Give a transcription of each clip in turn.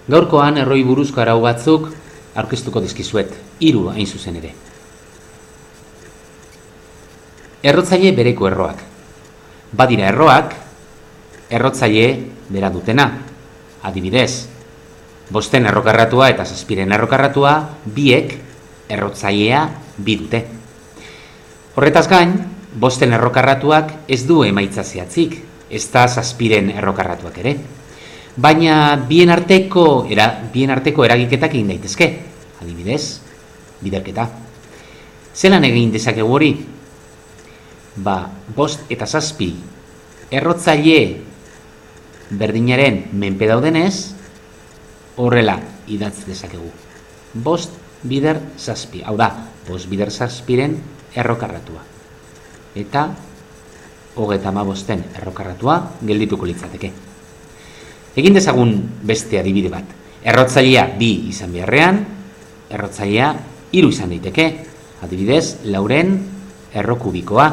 Gaurkoan erroi buruzko arau batzuk aurkeztuko dizkizuet, 3 hain zuzen ere. Errotzaile bereko erroak. Badira erroak, errotzaile bera dutena. Adibidez, 5 errokarratua eta 7 errokarratua, biek errotzailea bi dute. Horretaz gain, 5 errokarratuak ez du emaitza zehatzik, ez da 7 errokarratuak ere. Baina bien arteko eragiketak egin daitezke. Adibidez, biderketa. Zelan egin dezakegu hori? 5 eta 7 errotzaile berdinaren menpe daudenez, horrela idatz dezakegu. 5 bider 7. Hau da, 5 bider 7 errokarratua. Eta 35 errokarratua geldituko litzateke. Egin dezagun beste adibide bat. Errotzailea 2 izan beharrean, errotzailea 3 izan daiteke. Adibidez, 4 errokubikoa,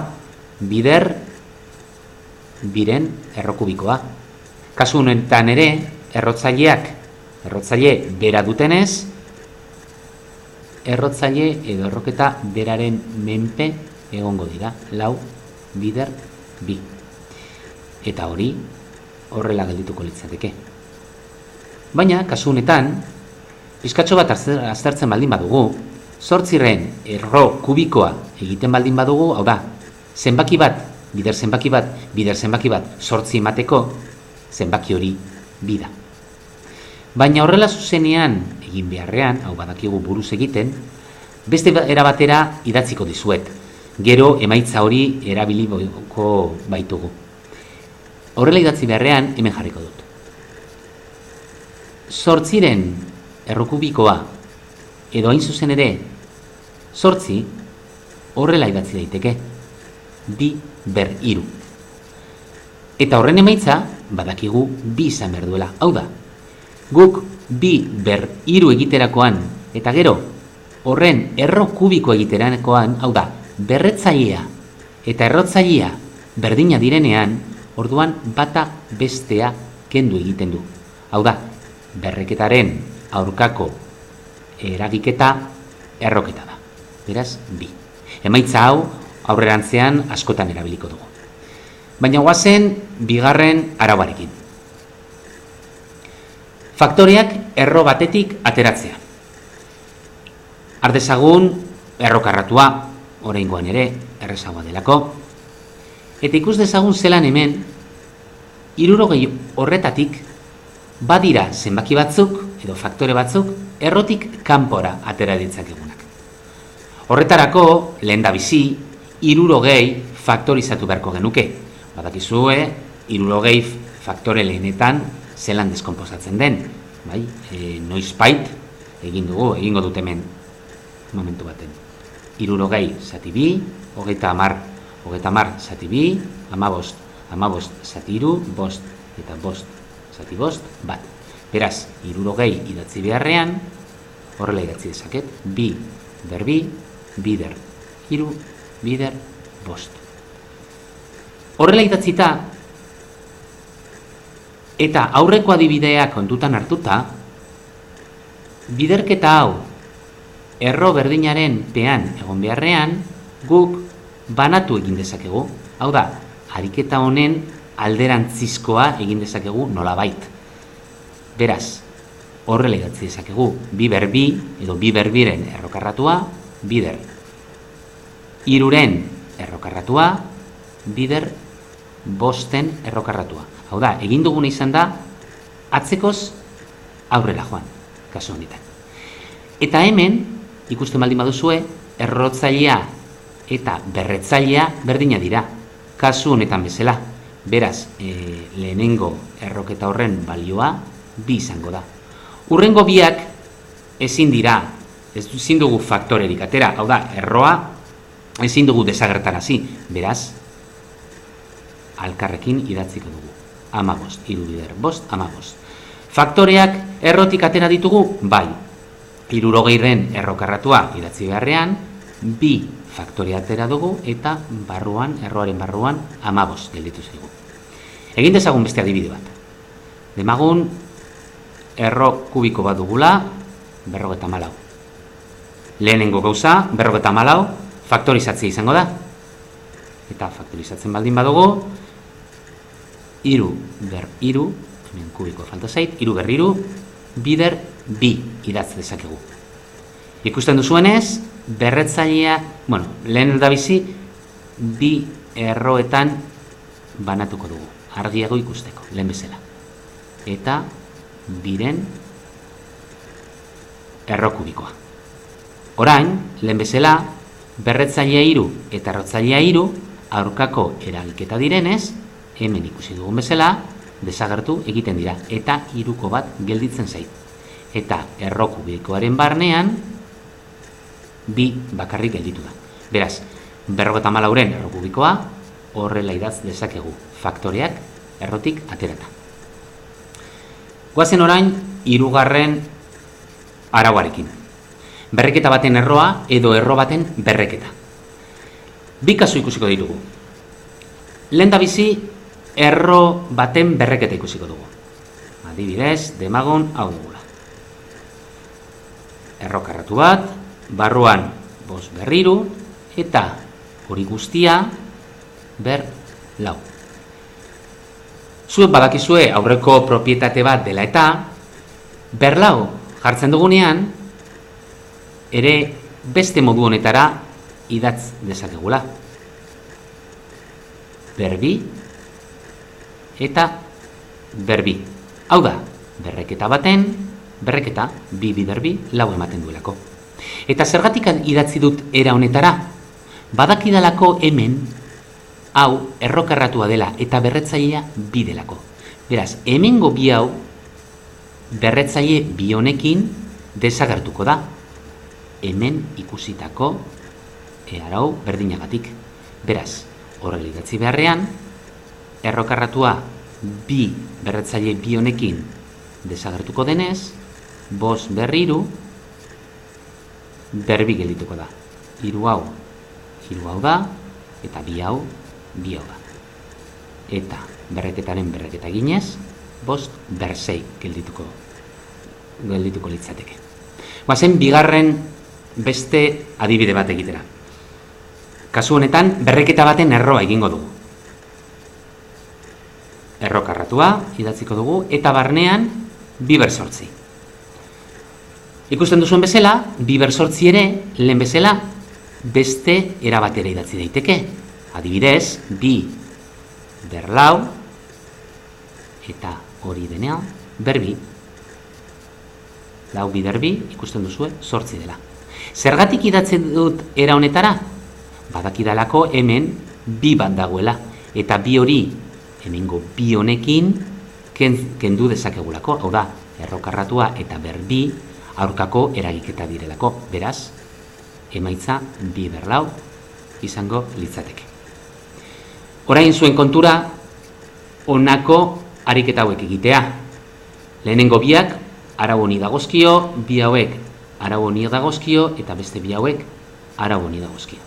bider biren errokubikoa. Kasu honetan ere, errotzaile bera dutenez, errotzaile edo erroketa beraren menpe egongo dira, 4 bider 2. Eta hori horrela geldituko litzateke. Baina, kasu honetan, pizkatxo bat aztertzen baldin badugu, 8 erro kubikoa egiten baldin badugu, hau da, zenbaki bat, bider zenbaki bat, 8 emateko, zenbaki hori 2 da. Baina horrela zuzenean egin beharrean, hau badakigu buruz egiten, beste era batera idatziko dizuet. Gero emaitza hori erabiliko baitugu. Horrela idatzi beharrean hemen jarriko dut. 8 errokubikoa edo hain zuzen ere 8 horrela idatzi daiteke 2 ber 3. Eta horren emaitza badakigu 2 izan behar duela. Hau da, guk 2 ber 3 egiterakoan eta gero horren erro kubiko egiterakoan, hau da, berretzailea eta errotzailea berdina direnean, orduan bata bestea kendu egiten du. Hau da, berreketaren aurkako eragiketa erroketa da. Beraz, 2. Emaitza hau aurrerantzean askotan erabiliko dugu. Baina goazen bigarren arauarekin. Faktoreak erro batetik ateratzea. Ardezagun errokarratua, oraingoan ere errezagoa delako. Eta ikus dezagun zelan hemen, 60 horretatik badira zenbaki batzuk, edo faktore batzuk, errotik kanpora atera ditzakegunak. Horretarako, lehen da bizi, 60 faktorizatu beharko genuke. Badakizue, 60 faktore lehenetan zelan deskomposatzen den. Bai? Noizbait egingo dut hemen momentu baten. 60 zati 2, 30 zati 2, 15 zati 3, 5 eta 5 zati 5, bat. Beraz, 60 idatzi beharrean, horrela idatzi dezaket, 2 ber 2, bider 3, bider 5. Horrela idatzita, eta aurreko adibidea kontutan hartuta, biderketa hau erro berdinaren pean egon beharrean, guk banatu egin dezakegu. Hau da, ariketa honen alderantzizkoa egin dezakegu nolabait. Beraz, horrela idatzi dezakegu 2 ber 2 edo 2 ber 2 errokarratua, bider 3 errokarratua, bider 5 errokarratua. Hau da, egin duguna izan da, atzekoz aurrera joan, kasu honetan. Eta hemen, ikusten baldin baduzue, errotzailea eta berretzailea berdina dira, kasu honetan bezala. Beraz, lehenengo erroketa horren balioa 2 izango da. Hurrengo biak ezin dira, ezin dugu faktorerik atera, hau da, erroa ezin dugu desagertarazi. Beraz, alkarrekin idatziko dugu. 15, 3 bider 5, 15. Faktoreak errotik atera ditugu? Bai. 60 errokarratua idatzi beharrean, 2 faktorea atera dugu eta erroaren barruan 15 gelditu zaigu. Egin dezagun beste adibide bat. Demagun erro kubiko bat dugula, 54. Lehenengo gauza, 54, faktorizatzea izango da. Eta faktorizatzen baldin badugu, 3 ber 3, hemen kubiko falta zait, 3 ber 3, bider 2 idatz dezakegu. Ikusten duzuenez, berretzailea, lehen dabizi, bi erroetan banatuko dugu, argiago ikusteko, lehen bezala. Eta biren erro kubikoa. Orain, lehen bezala, berretzailea 3 eta errotzailea 3 aurkako eragiketa direnez, hemen ikusi dugun bezala, desagertu egiten dira, eta 3ko bat gelditzen zait. Eta erro kubikoaren barnean, 2 bakarrik gelditu da. Beraz, 54ren erro kubikoa horrela idatz dezakegu, faktoreak errotik aterata. Goazen orain, 3. arauarekin. Berreketa baten erroa edo erro baten berreketa. Bi kasu ikusiko ditugu. Lehendabizi, erro baten berreketa ikusiko dugu. Adibidez, demagun hau dugula. Erro karratu bat, barruan 5 ber 3, eta hori guztia ber 4. Zuek badakizue aurreko propietate bat dela eta ber 4 jartzen dugunean ere beste modu honetara idatz dezakegula. Ber 2 eta ber 2. Hau da, berreketa baten, berreketa 2 bider 2 4 ematen duelako. Eta zergatik idatzi dut era honetara? Badakidalako hemen, hau errokarratua dela eta berretzailea 2 delako. Beraz, hemengo 2 hau, berretzaile 2 honekin desagertuko da. Hemen ikusitako arau berdinagatik. Beraz, horrela idatzi beharrean, errokarratua 2 berretzaile 2 honekin desagertuko denez, 5 ber 3, ber 2 geldituko da. 3 hau da, eta 2 hau da. Eta berreketaren berreketa ginez, 5 ber 6 geldituko litzateke. Goazen, bigarren beste adibide bat egitera. Kasu honetan, berreketa baten erroa egingo dugu. Erro karratua idatziko dugu, eta barnean 2 ber 8. Ikusten duzuen bezala, 2 ber 8 ere, lehen bezala, beste erabatera idatzi daiteke. Adibidez, 2 ber 4, eta hori denean, ber 2. 4 bider 2, ikusten duzue, 8 dela. Zergatik idatzen dut era honetara? Badakidalako hemen 2 bat dagoela, eta 2 hori, hemengo 2 honekin, kendu dezakegulako, hau da, errokarratua eta ber 2 aurkako eragiketa direlako. Beraz, emaitza 2 ber 4 izango litzateke. Orain zuen kontura, honako ariketa hauek egitea. Lehenengo 2 arau honi dagozkio, 2 hauek arau honi dagozkio, eta beste 2 hauek arau honi dagozkio.